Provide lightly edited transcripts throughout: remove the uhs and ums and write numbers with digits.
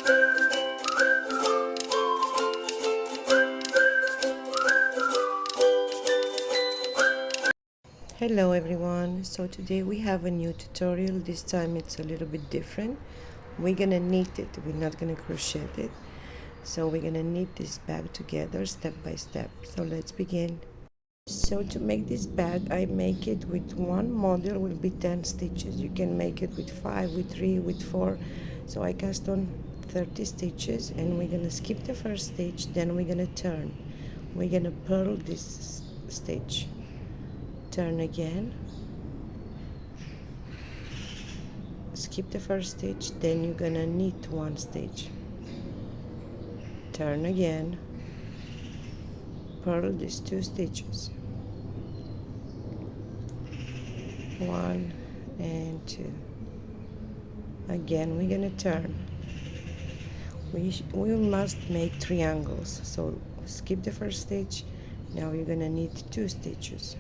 Hello everyone, so today we have a new tutorial. This time it's a little bit different. We're gonna knit it, we're not gonna crochet it. So we're gonna knit this bag together step by step. So let's begin. So to make this bag, I make it with one model will be 10 stitches. You can make it with 5, with 3, with 4. So I cast on 30 stitches and we're gonna skip the first stitch, then we're gonna turn. We're gonna purl this stitch. Turn again, skip the first stitch, then you're gonna knit one stitch, turn again, purl these 2 stitches, 1 and 2. Again we're gonna turn. We must make triangles, so skip the first stitch. Now you're gonna knit 2 stitches,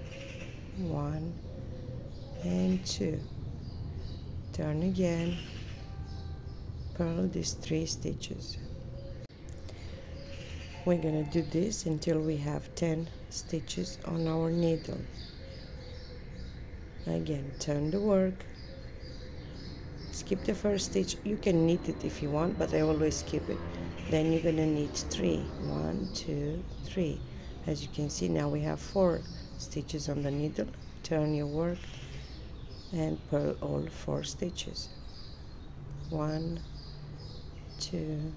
1 and 2, turn again, purl these 3 stitches. We're gonna do this until we have 10 stitches on our needle. Again, turn the work, skip the first stitch. You can knit it if you want, but I always skip it. Then you're gonna knit 3, 1, 2, 3. As you can see, now we have 4 stitches on the needle. Turn your work and purl all 4 stitches, 1, 2,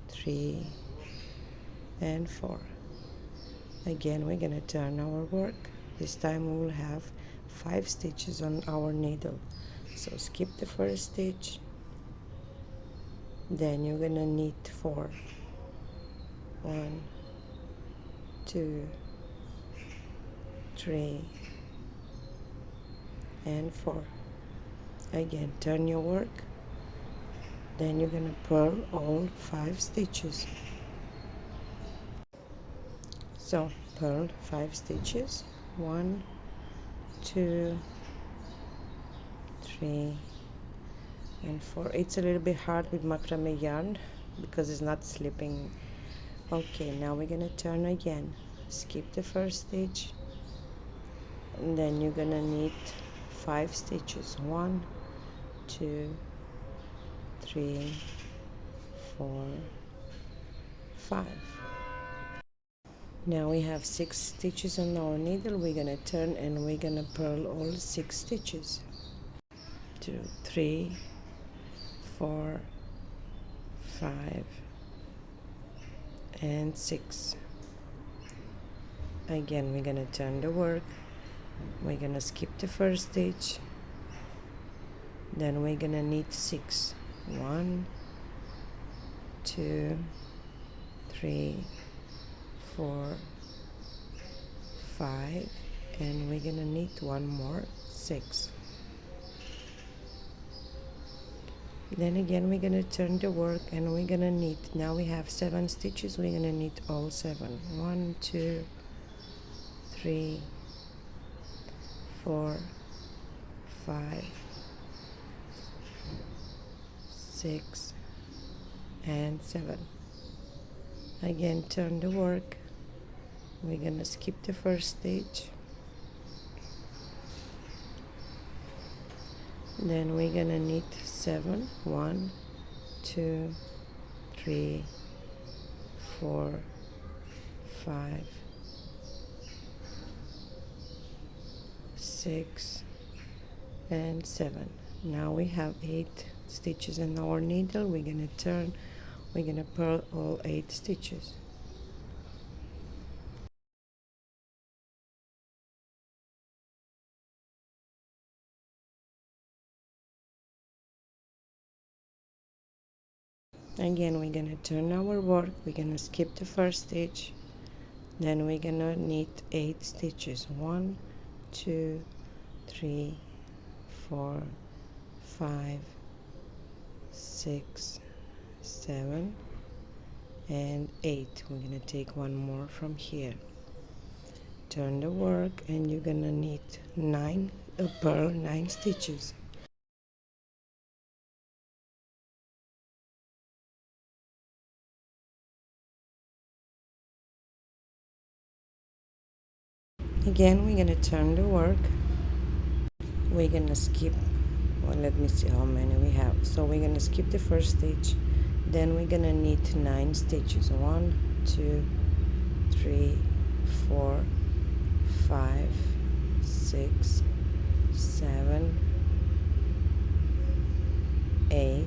3 and 4. Again we're gonna turn our work. This time we will have 5 stitches on our needle. So skip the first stitch, then you're gonna knit 4, 1, 2, 3 and 4. Again turn your work, then you're gonna purl all 5 stitches. So purl 5 stitches, 1, 2, 3 and 4. It's a little bit hard with macrame yarn because it's not slipping. Okay, now we're gonna turn again, skip the first stitch, and then you're gonna knit 5 stitches, 1, 2, 3, 4, 5. Now we have 6 stitches on our needle. We're gonna turn and we're gonna purl all 6 stitches, 2, 3, 4, 5 and 6. Again we're gonna turn the work, we're gonna skip the first stitch, then we're gonna knit 6, 1, 2, 3, 4, 5 and we're gonna knit one more, 6. Then again we're gonna turn the work and we're gonna knit. Now we have 7 stitches. We're gonna knit all 7, 1, 2, 3, 4, 5, 6 and 7. Again turn the work, we're gonna skip the first stitch, then we're gonna knit 7, 1, 2, 3, 4, 5, 6 and 7. Now we have 8 stitches in our needle. We're gonna turn, we're gonna purl all 8 stitches. Again we're gonna turn our work, we're gonna skip the first stitch, then we're gonna knit 8 stitches, 1, 2, 3, 4, 5, 6, 7 and 8. We're gonna take one more from here, turn the work, and you're gonna knit purl 9 stitches. Again, we're gonna turn the work. We're gonna skip, well, let me see how many we have. So we're gonna skip the first stitch, then we're gonna knit 9 stitches. 1, 2, 3, 4, 5, 6, 7, 8,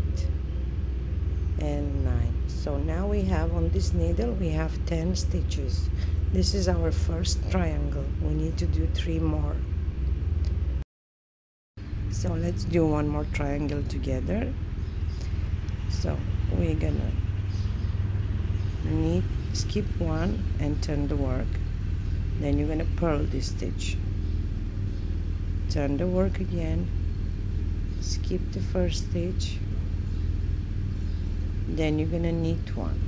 and 9. So now we have on this needle we have 10 stitches. This is our first triangle. We need to do 3 more. So let's do one more triangle together. So we're gonna skip one and turn the work. Then you're gonna purl this stitch, turn the work again, skip the first stitch, then you're gonna knit one.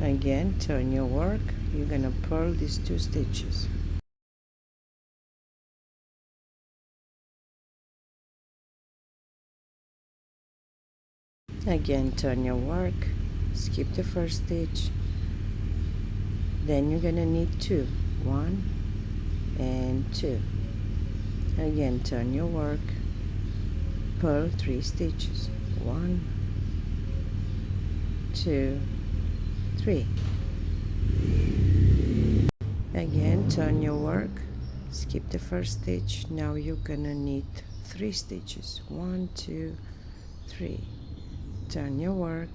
Again, turn your work, you're gonna purl these 2 stitches. Again, turn your work, skip the first stitch, then you're gonna knit 2, 1 and 2. Again, turn your work, purl 3 stitches, 1, 2, 3. Again, turn your work, skip the first stitch. Now you're gonna knit 3 stitches, 1, 2, 3. Turn your work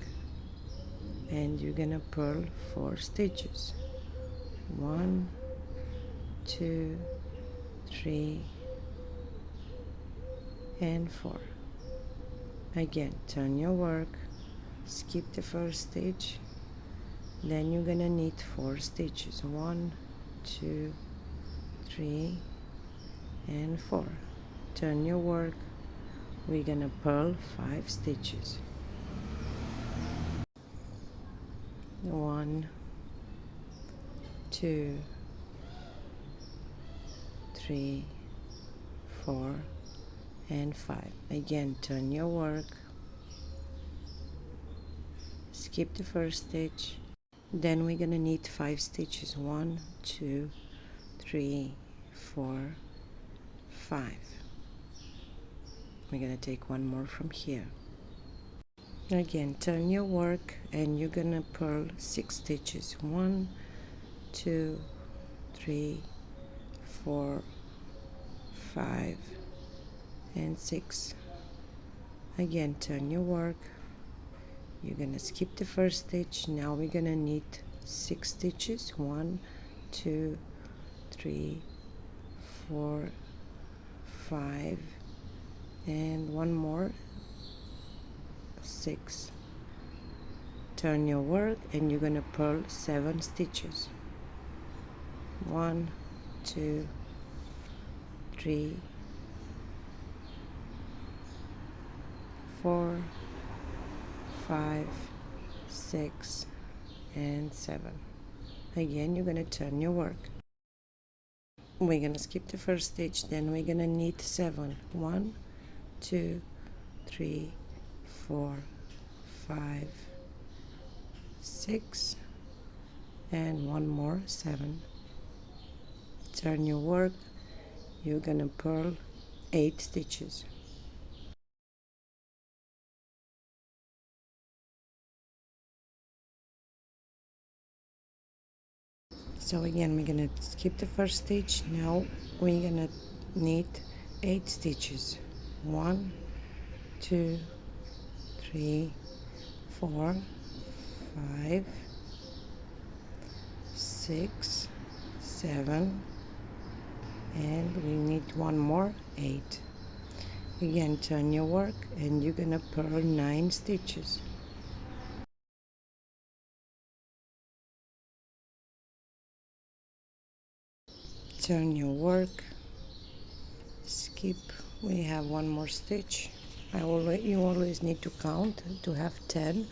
and you're gonna purl 4 stitches, 1, 2, 3, and 4. Again, turn your work, skip the first stitch, then you're gonna knit 4 stitches, 1, 2, 3, and 4. Turn your work, we're gonna purl 5 stitches, 1, 2, 3, 4, and 5. Again, turn your work, skip the first stitch, then we're gonna knit 5 stitches, 1, 2, 3, 4, 5. We're gonna take one more from here. Again, turn your work and you're gonna purl 6 stitches, 1, 2, 3, 4, 5, and 6. Again, turn your work, you're gonna skip the first stitch. Now we're gonna knit 6 stitches, 1, 2, 3, 4, 5, and one more, 6. Turn your work and you're gonna purl 7 stitches, 1, 2, 3, 4, 5, 6, and 7. Again, you're gonna turn your work. We're gonna skip the first stitch, then we're gonna knit 7, 1, 2, 3, 4, 5, 6, and one more, 7. Turn your work, you're gonna purl 8 stitches. So again, we're gonna skip the first stitch. Now we're gonna knit 8 stitches, 1, 2, 3, 4, 5, 6, 7, and we need one more, 8. Again, turn your work and you're gonna purl 9 stitches. Turn your work, skip, we have one more stitch. You always need to count to have 10.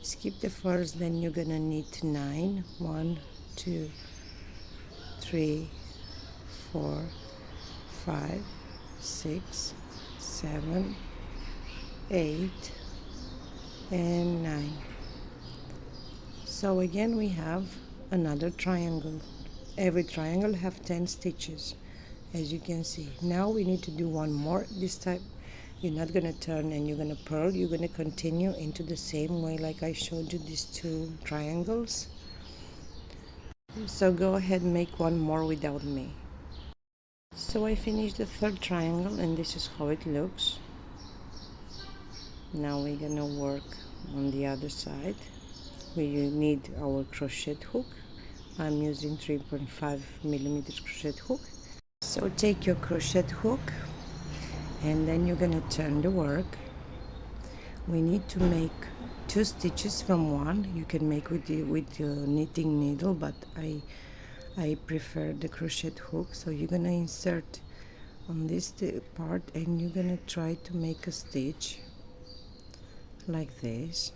Skip the first, then you're gonna knit 9, 1, 2, 3, 4, 5, 6, 7, 8, and 9. So again we have another triangle. Every triangle have 10 stitches, as you can see. Now we need to do one more. This time you're not going to turn and you're going to purl. You're going to continue into the same way like I showed you these two triangles. So go ahead and make one more without me. So I finished the third triangle and this is how it looks. Now we're gonna work on the other side. We need our crochet hook. I'm using 3.5 millimeters crochet hook. So take your crochet hook and then you're gonna turn the work. We need to make 2 stitches from one. You can make with your knitting needle, but I prefer the crochet hook. So you're gonna insert on this part and you're gonna try to make a stitch like this.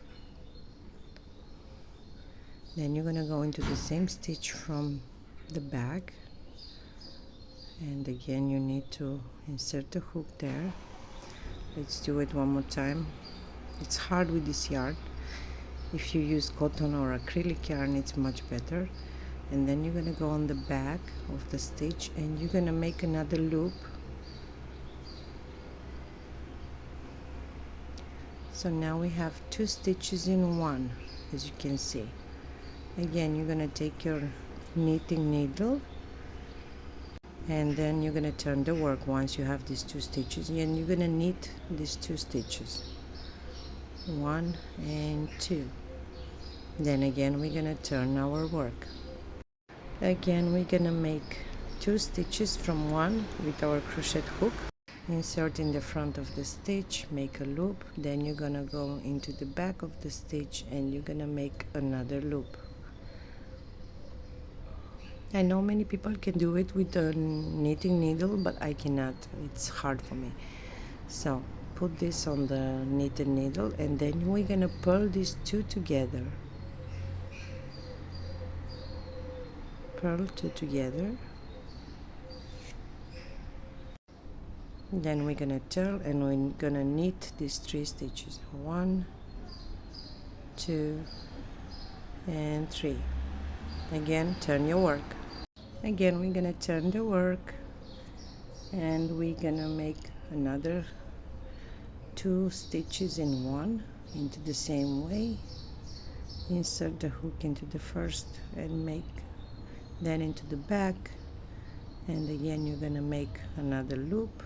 Then you're gonna go into the same stitch from the back, and again you need to insert the hook there. Let's do it one more time. It's hard with this yarn. If you use cotton or acrylic yarn, it's much better. And then you're gonna go on the back of the stitch and you're gonna make another loop. So now we have 2 stitches in one, as you can see. Again, you're gonna take your knitting needle and then you're gonna turn the work once you have these 2 stitches, and you're gonna knit these 2 stitches, 1 and 2. Then again we're gonna turn our work. Again we're gonna make 2 stitches from one with our crochet hook. Insert in the front of the stitch, make a loop, then you're gonna go into the back of the stitch and you're gonna make another loop. I know many people can do it with a knitting needle, but I cannot. It's hard for me. So put this on the knitting needle and then we're gonna purl these 2 together. Purl 2 together. Then we're gonna turn and we're gonna knit these 3 stitches. 1, 2 and 3. Again, turn your work. Again we're gonna turn the work and we're gonna make another 2 stitches in one into the same way. Insert the hook into the first and make then into the back, and again you're gonna make another loop.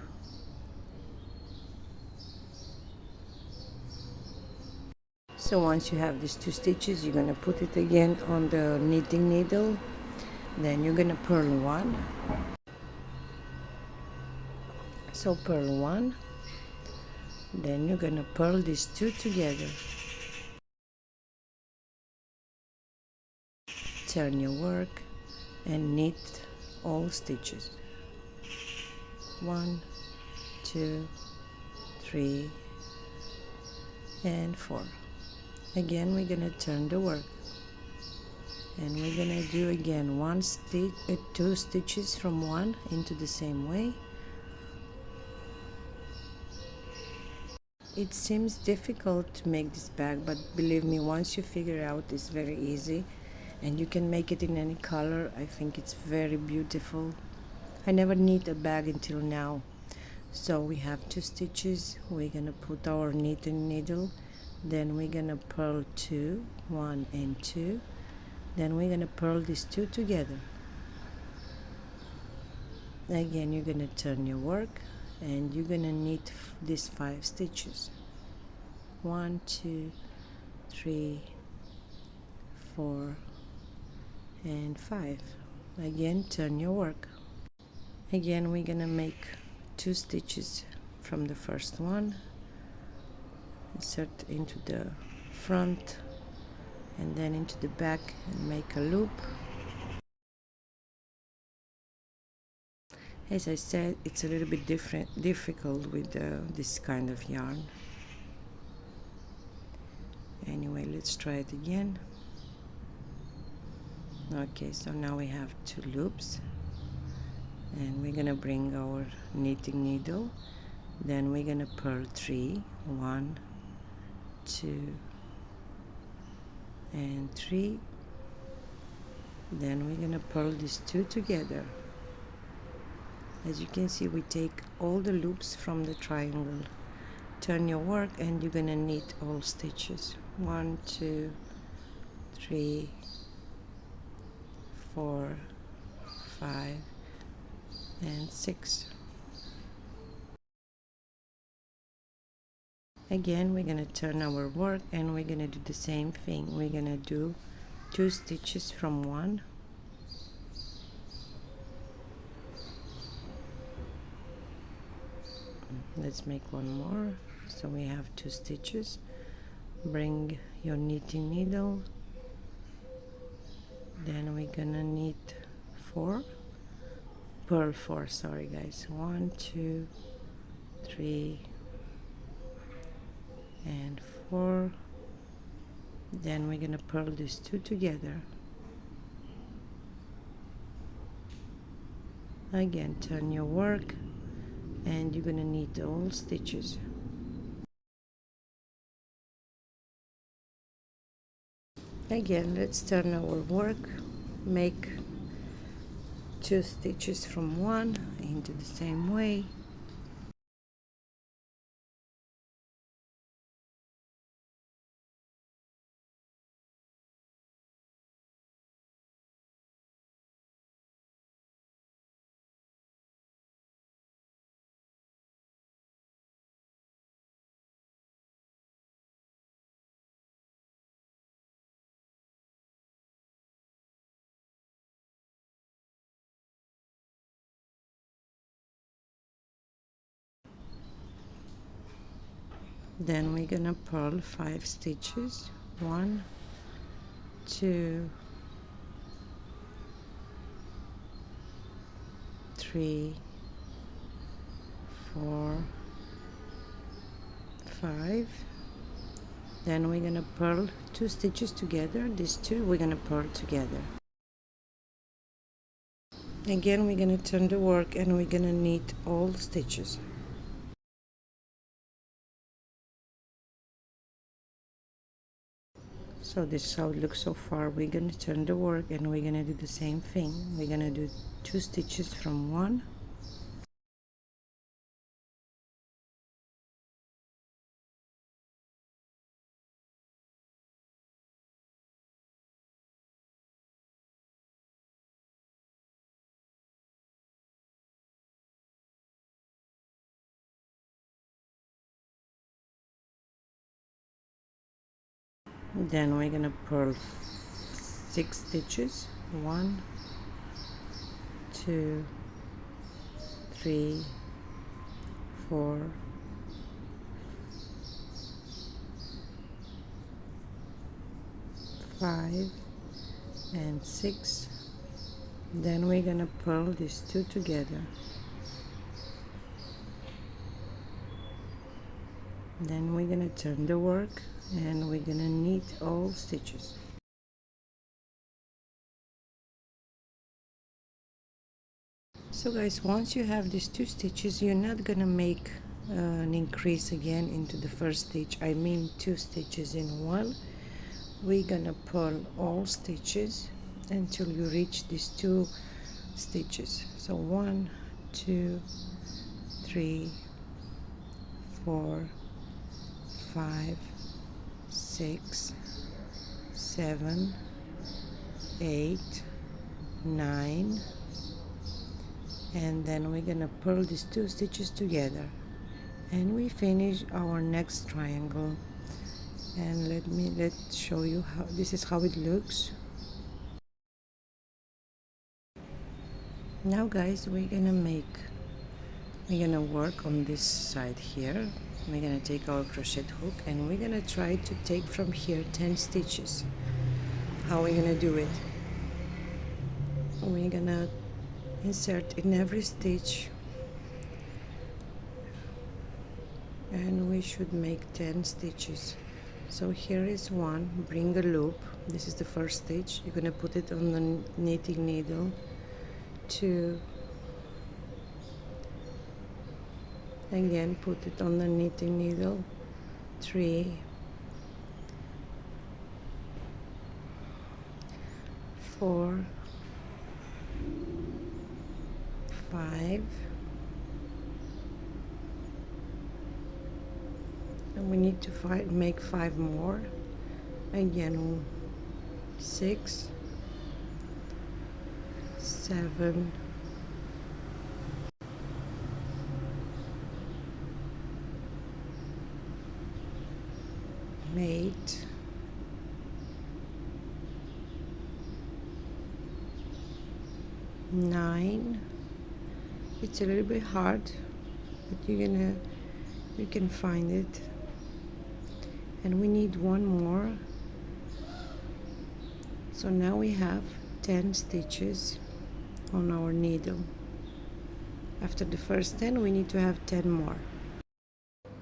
So once you have these 2 stitches, you're gonna put it again on the knitting needle. Then you're gonna purl 1. So purl 1. Then you're gonna purl these 2 together. Turn your work and knit all stitches. 1, 2, 3 and 4. Again we're gonna turn the work and we're gonna do again 2 stitches from one into the same way. It seems difficult to make this bag, but believe me, once you figure out, it's very easy and you can make it in any color. I think it's very beautiful. I never knit a bag until now. So we have 2 stitches. We're gonna put our knitting needle, then we're gonna purl 2, 1 and 2. Then we're gonna purl these 2 together. Again you're gonna turn your work and you're gonna knit these 5 stitches. 1, 2, 3, 4 and 5. Again turn your work. Again we're gonna make 2 stitches from the first one. Insert into the front and then into the back and make a loop. As I said, it's a little bit difficult with this kind of yarn. Anyway, let's try it again. Okay, so now we have 2 loops and we're gonna bring our knitting needle, then we're gonna purl 3, 1, 2 and 3. Then we're gonna purl these two together. As you can see, we take all the loops from the triangle. Turn your work and you're gonna knit all stitches. 1, 2, 3, 4, 5, and 6. Again, we're gonna turn our work and we're gonna do the same thing. We're gonna do 2 stitches from one. Let's make one more. So we have 2 stitches. Bring your knitting needle. Then we're gonna knit 4. Purl 4, sorry guys. 1, 2, 3, and 4. Then we're gonna purl these two together. Again, turn your work and you're gonna knit all stitches. Again, let's turn our work, make 2 stitches from one into the same way. Then we're gonna purl 5 stitches. 1, 2, 3, 4, 5. Then we're gonna purl 2 stitches together. These two we're gonna purl together. Again, we're gonna turn the work and we're gonna knit all stitches. So this is how it looks so far. We're gonna turn the work and we're gonna do the same thing. We're gonna do 2 stitches from one. Then we're gonna purl 6 stitches. 1, 2, 3, 4, 5, and 6. Then we're gonna purl these two together. Then we're gonna turn the work and we're gonna knit all stitches. So guys, once you have these 2 stitches, you're not gonna make an increase again into the first stitch. I mean 2 stitches in one. We're gonna purl all stitches until you reach these 2 stitches. So 1, 2, 3, 4, 5, 6, 7, 8, 9, and then we're gonna purl these 2 stitches together and we finish our next triangle. And let's show you how this is how it looks. Now guys, we're gonna work on this side here. We're gonna take our crochet hook and we're gonna try to take from here 10 stitches. How we're gonna do it? We're gonna insert in every stitch and we should make 10 stitches. So here is one. Bring a loop. This is the first stitch. You're gonna put it on the knitting needle. 2, again put it on the knitting needle. 3, 4, 5, and we need to make 5 more. Again, 6, 7, 8, 9. It's a little bit hard, but you can find it. And we need one more. So now we have 10 stitches on our needle. After the first 10, we need to have 10 more.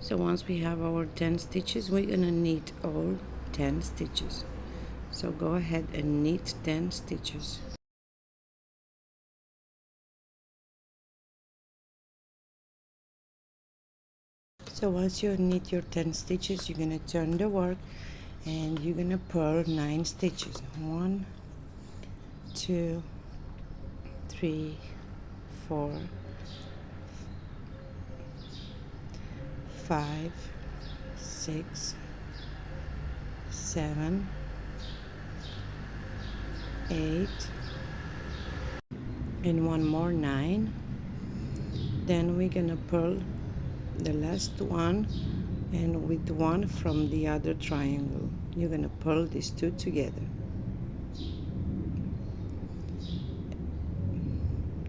So once we have our 10 stitches, we're gonna knit all 10 stitches. So go ahead and knit 10 stitches. So once you knit your 10 stitches, you're gonna turn the work and you're gonna purl 9 stitches. 1, 2, 3, 4, 5, 6, 7, 8, and one more 9. Then we're gonna purl the last one, and with one from the other triangle you're gonna purl these two together.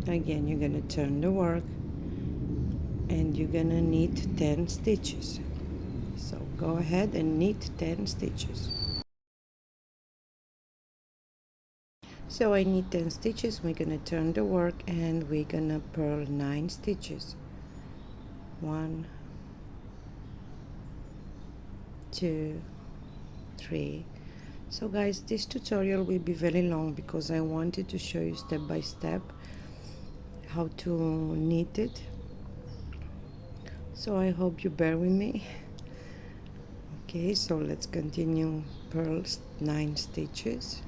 Again, you're gonna turn the work and you're gonna knit 10 stitches. So go ahead and knit 10 stitches. So I knit 10 stitches. We're gonna turn the work and we're gonna purl 9 stitches. 1, 2, 3. So guys, this tutorial will be very long because I wanted to show you step by step how to knit it. So I hope you bear with me. Okay, so let's continue. Purl 9 stitches.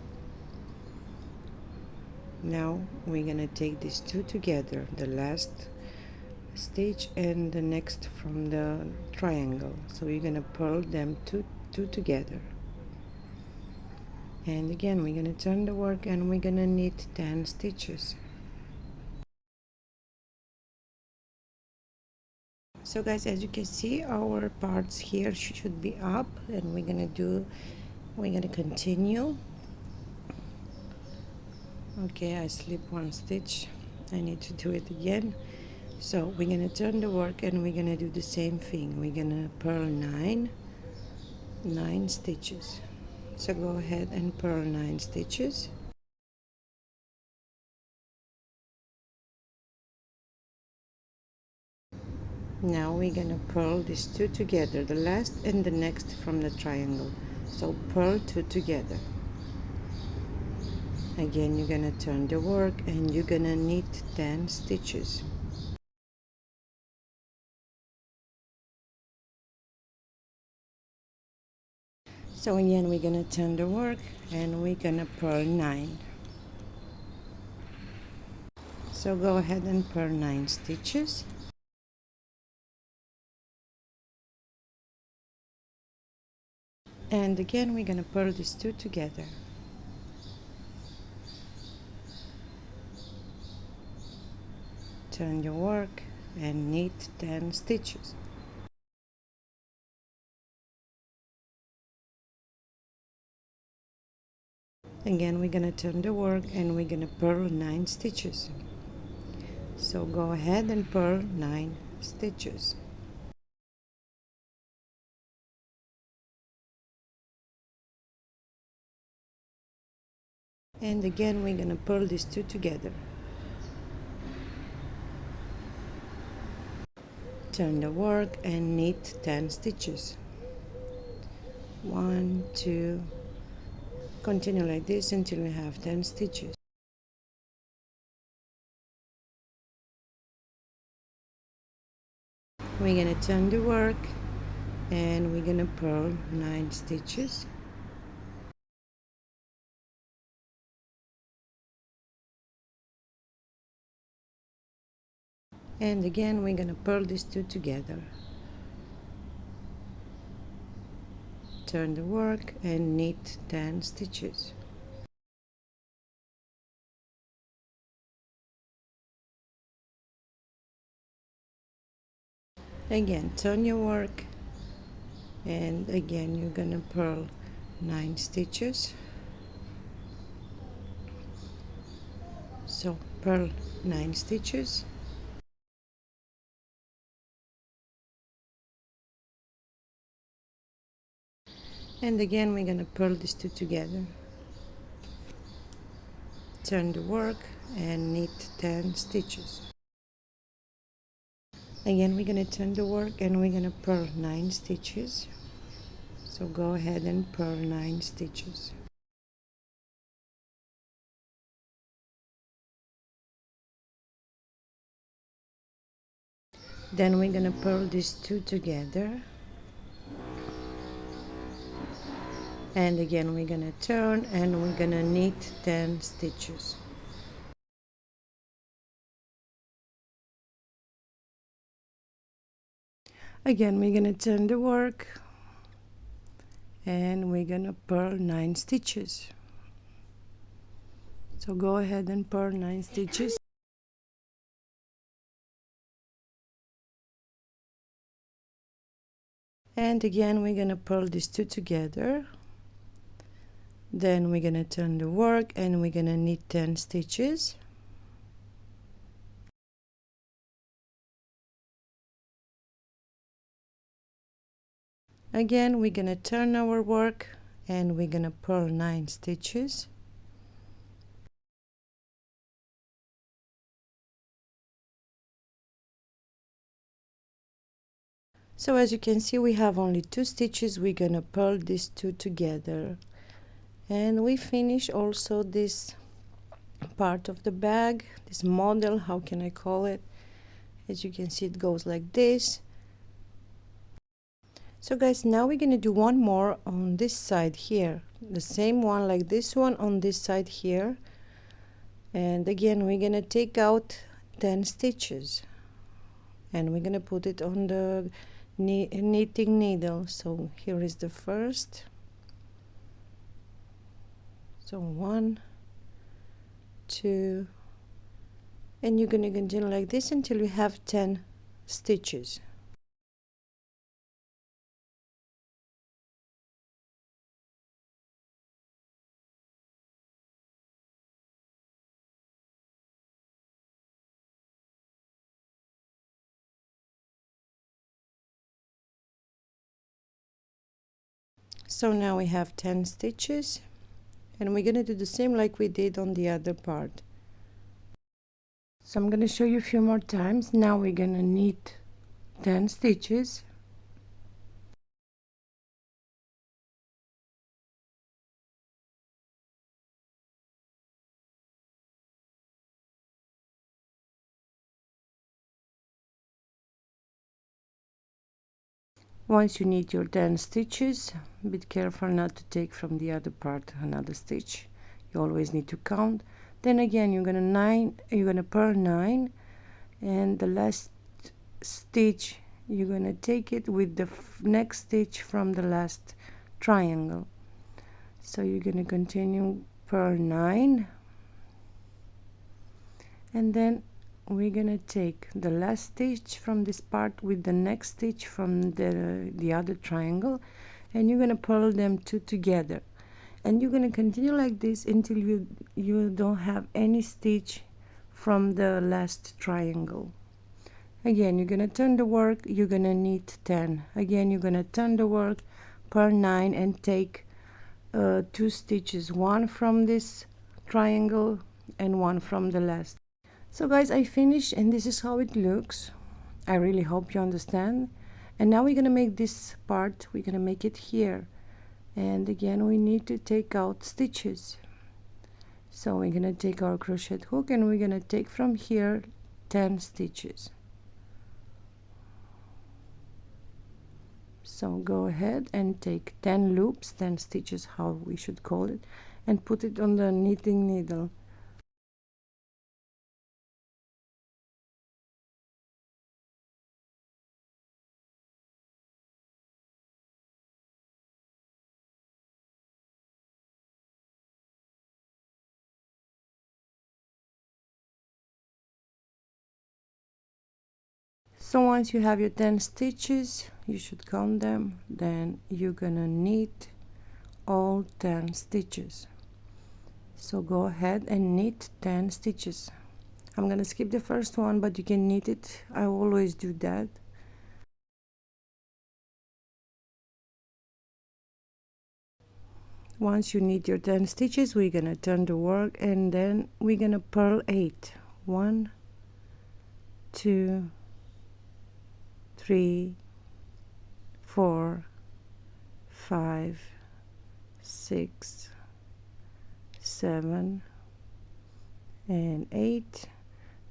Now we're gonna take these two together, the last stitch and the next from the triangle. So you're gonna purl them two together. And again, we're gonna turn the work and we're gonna knit 10 stitches. So guys, as you can see, our parts here should be up, and we're gonna continue. Okay, I slipped one stitch. I need to do it again. So we're gonna turn the work and we're gonna do the same thing. We're gonna purl 9 stitches. So go ahead and purl 9 stitches. Now we're gonna purl these two together, the last and the next from the triangle. So purl 2 together. Again, you're gonna turn the work and you're gonna knit 10 stitches. So again, we're gonna turn the work and we're gonna purl 9. So go ahead and purl 9 stitches. And again, we're gonna purl these two together. Turn your work and knit 10 stitches. Again, we're gonna turn the work and we're gonna purl 9 stitches. So go ahead and purl 9 stitches. And again, we're gonna purl these two together. Turn the work and knit 10 stitches. 1, 2, continue like this until we have 10 stitches. We're gonna turn the work and we're gonna purl 9 stitches. And again we're gonna purl these two together. Turn the work and knit 10 stitches. Again turn your work, and again you're gonna purl 9 stitches. So purl 9 stitches, and again we're gonna purl these two together. Turn the work and knit 10 stitches. Again we're gonna turn the work and we're gonna purl 9 stitches. So go ahead and purl 9 stitches. Then we're gonna purl these two together, and again we're gonna turn and we're gonna knit 10 stitches. Again we're gonna turn the work and we're gonna purl 9 stitches. So go ahead and purl 9 stitches. And again we're gonna purl these two together. Then we're gonna turn the work and we're gonna knit 10 stitches. Again we're gonna turn our work and we're gonna purl 9 stitches. So as you can see we have only 2 stitches. We're gonna purl these two together, and we finish also this part of the bag, this model, how can I call it. As you can see it goes like this. So guys, now we're gonna do one more on this side here, the same one like this one on this side here, and again we're gonna take out 10 stitches and we're gonna put it on the knitting needle. So here is the first. So 1, 2, and you're gonna continue like this until you have 10 stitches. So now we have 10 stitches, and we're gonna do the same like we did on the other part. So I'm gonna show you a few more times. Now we're gonna knit 10 stitches, once you knit your 10 stitches, be careful not to take from the other part another stitch. You always need to count. Then again you're gonna purl 9, and the last stitch you're gonna take it with the next stitch from the last triangle. So you're gonna continue purl 9, and then we're gonna take the last stitch from this part with the next stitch from the other triangle, and you're gonna purl them two together, and you're gonna continue like this until you don't have any stitch from the last triangle. Again you're gonna turn the work, you're gonna knit 10. Again you're gonna turn the work, purl 9, and take 2 stitches, one from this triangle and one from the last. So guys, I finished, and this is how it looks. I really hope you understand. And now we're gonna make this part, we're gonna make it here, and again we need to take out stitches. So we're gonna take our crochet hook and we're gonna take from here 10 stitches. So go ahead and take 10 loops, 10 stitches, how we should call it, and put it on the knitting needle. So once you have your 10 stitches, you should count them, then you're gonna knit all 10 stitches. So go ahead and knit 10 stitches. I'm gonna skip the first one, but you can knit it. I always do that. Once you knit your 10 stitches, we're gonna turn the work, and then we're gonna purl 8. 1, 2, 3, 4, 5, 6, 7, and 8.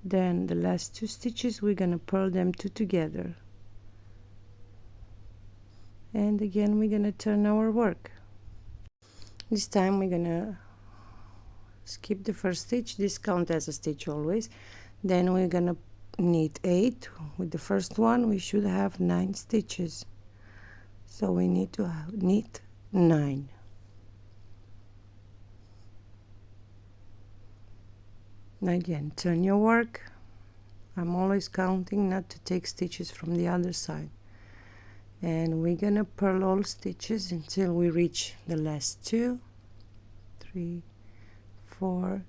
Then the last 2 stitches, we're gonna purl them 2 together, and again we're gonna turn our work. This time we're gonna skip the first stitch. This counts as a stitch always. Then we're gonna knit 8. With the first one we should have 9 stitches, so we need to knit 9. Again, turn your work. I'm always counting not to take stitches from the other side, and we're gonna purl all stitches until we reach the last 2, 3, 4,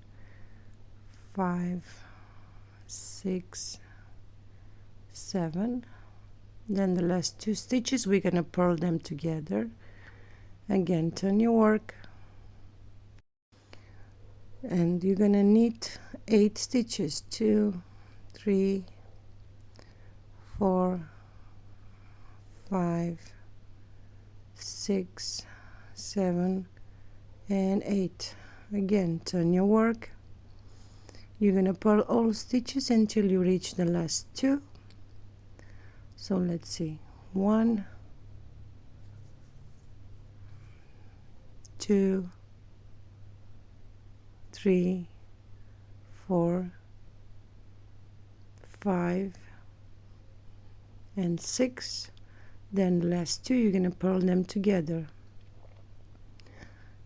5, 6, 7. Then the last 2 stitches, we're gonna purl them together. Again, turn your work, and you're gonna knit 8 stitches. 2, 3, 4, 5, 6, 7, and 8. Again, turn your work. You're gonna purl all stitches until you reach the last 2. So let's see, 1, 2, 3, 4, 5, and 6. Then the last 2, you're gonna purl them together.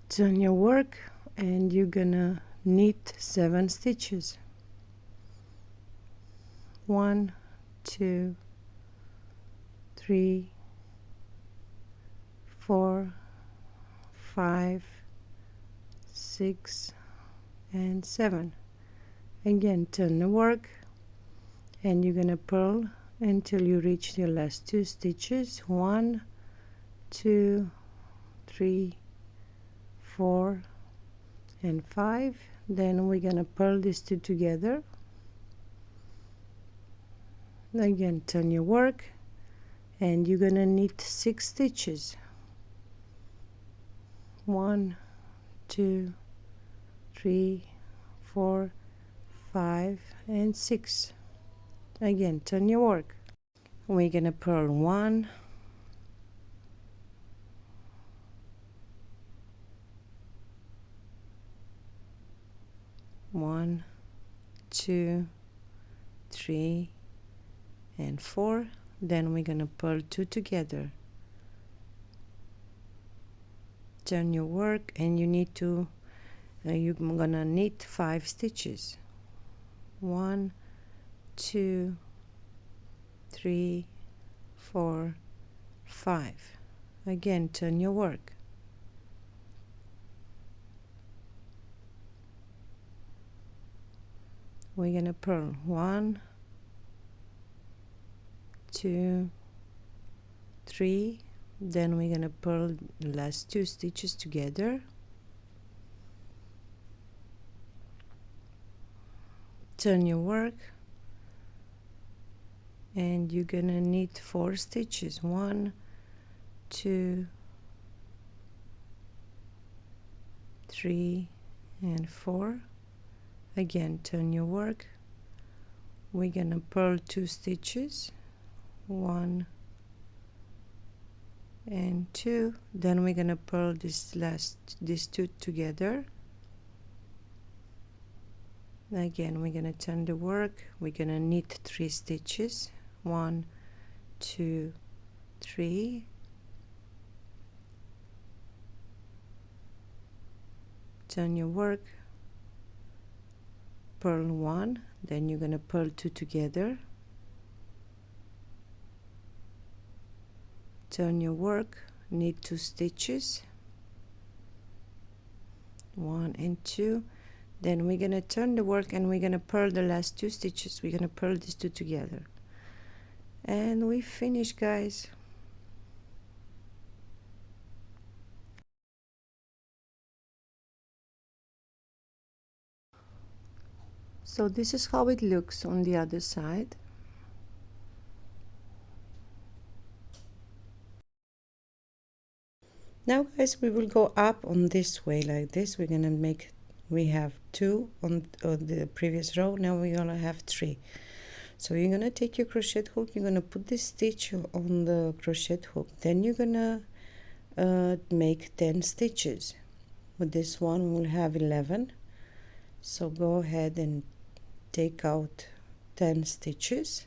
Turn your work, and you're gonna knit 7 stitches. 1, 2, 3, 4, 5, 6, and 7. Again, turn the work, and you're gonna purl until you reach your last 2 stitches. 1, 2, 3, 4, and 5. Then we're gonna purl these 2 together. Again, turn your work, and you're gonna knit 6 stitches. 1, 2, 3, 4, 5, and 6. Again, turn your work. We're gonna purl 1, 1, 2, 3, and 4. Then we're gonna purl 2 together. Turn your work, and you need to you're gonna knit 5 stitches. 1, 2, 3, 4, 5. Again, turn your work. We're gonna purl 1, 2, 3. Then we're gonna purl the last 2 stitches together. Turn your work, and you're gonna knit 4 stitches. 1, 2, 3, and 4. Again, turn your work. We're gonna purl 2 stitches. 1 and 2. Then we're gonna purl these 2 together. Again, we're gonna turn the work. We're gonna knit 3 stitches. 1, 2, 3. Turn your work, purl 1, then you're gonna purl 2 together. turn your work, knit 2 stitches, 1 and 2. Then we're gonna turn the work and we're gonna purl the last 2 stitches. We're gonna purl these 2 together, and we finish, guys. So this is how it looks on the other side. Now, guys, we will go up on this way like this. We're gonna make, we have 2 on the previous row. Now we're gonna have 3. So you're gonna take your crochet hook, you're gonna put this stitch on the crochet hook, then you're gonna make 10 stitches. With this one we'll have 11. So go ahead and take out 10 stitches.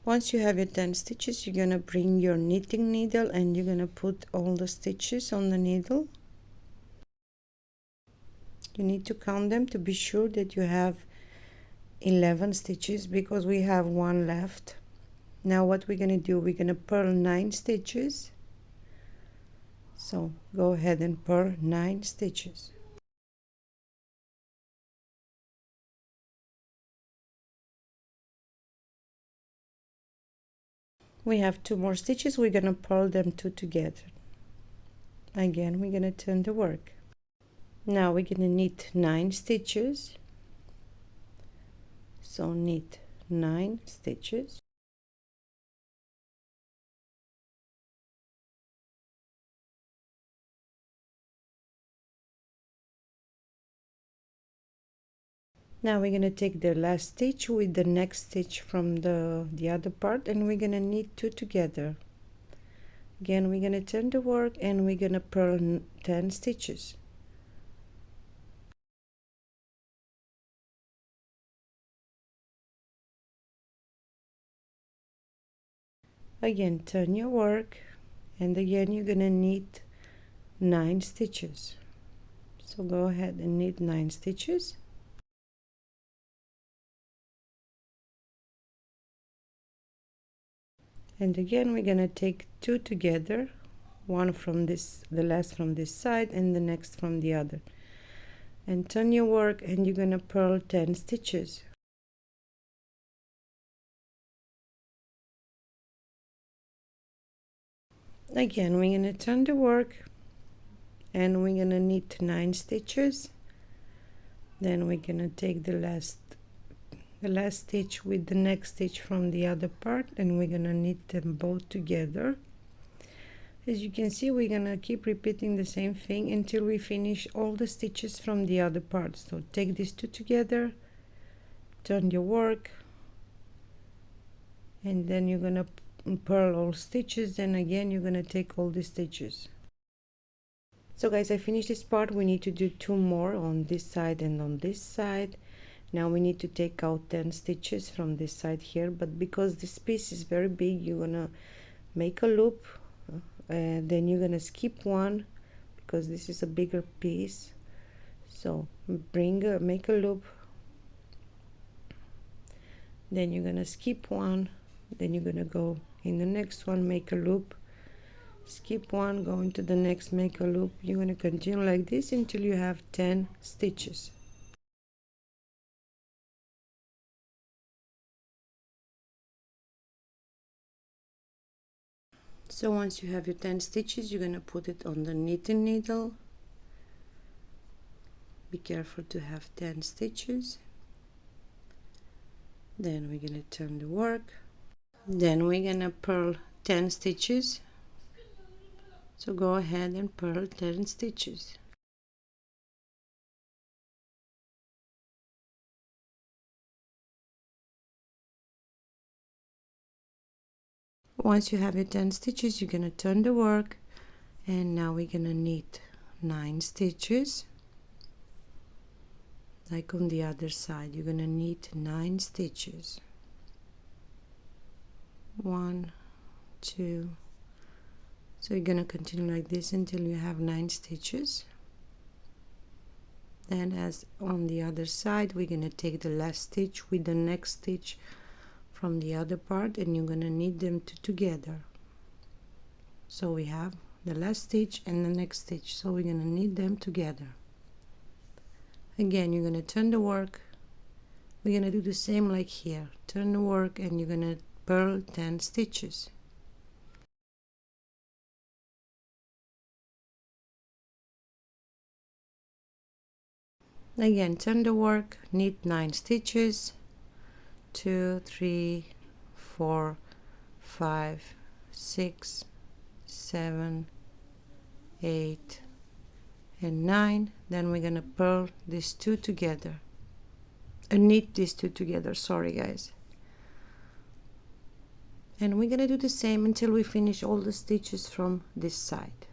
Once you have your 10 stitches, you're gonna bring your knitting needle and you're gonna put all the stitches on the needle. You need to count them to be sure that you have 11 stitches, because we have 1 left. Now what we're gonna do, we're gonna purl 9 stitches. So go ahead and purl 9 stitches. We have 2 more stitches. We're gonna purl them 2 together. Again, we're gonna turn the work. Now we're gonna knit 9 stitches. So knit 9 stitches. Now we're gonna take the last stitch with the next stitch from the other part, and we're gonna knit 2 together. Again, we're gonna turn the work and we're gonna purl 10 stitches. Again, turn your work, and again you're gonna knit 9 stitches. So go ahead and knit 9 stitches. And again we're gonna take 2 together, one from this, the last from this side and the next from the other, and turn your work and you're gonna purl 10 stitches. Again, we're gonna turn the work and we're gonna knit 9 stitches. Then we're gonna take the last stitch with the next stitch from the other part, and we're gonna knit them both together. As you can see, we're gonna keep repeating the same thing until we finish all the stitches from the other part. So take these 2 together, turn your work, and then you're gonna purl all stitches. Then again you're gonna take all the stitches. So guys, I finished this part. We need to do 2 more on this side and on this side. Now we need to take out 10 stitches from this side here, but because this piece is very big, you're gonna make a loop, then you're gonna skip one because this is a bigger piece. So make a loop, then you're gonna skip one, then you're gonna go in the next one, make a loop, skip one, go into the next, make a loop. You're gonna continue like this until you have 10 stitches. So once you have your 10 stitches, you're gonna put it on the knitting needle. Be careful to have 10 stitches. Then we're gonna turn the work. Then we're gonna purl 10 stitches. So go ahead and purl 10 stitches. Once you have your 10 stitches, you're gonna turn the work, and now we're gonna knit 9 stitches. Like on the other side, you're gonna knit 9 stitches. 1, 2, So you're gonna continue like this until you have 9 stitches. Then as on the other side, we're gonna take the last stitch with the next stitch from the other part, and you're gonna knit them together. So we have the last stitch and the next stitch, so we're gonna knit them together. Again, you're gonna turn the work. We're gonna do the same like here. Turn the work and you're gonna purl 10 stitches. Again, turn the work, knit 9 stitches, 2, 3, 4, 5, 6, 7, 8, and 9. Then we're gonna purl these two together, knit these two together, sorry guys. And we're gonna do the same until we finish all the stitches from this side.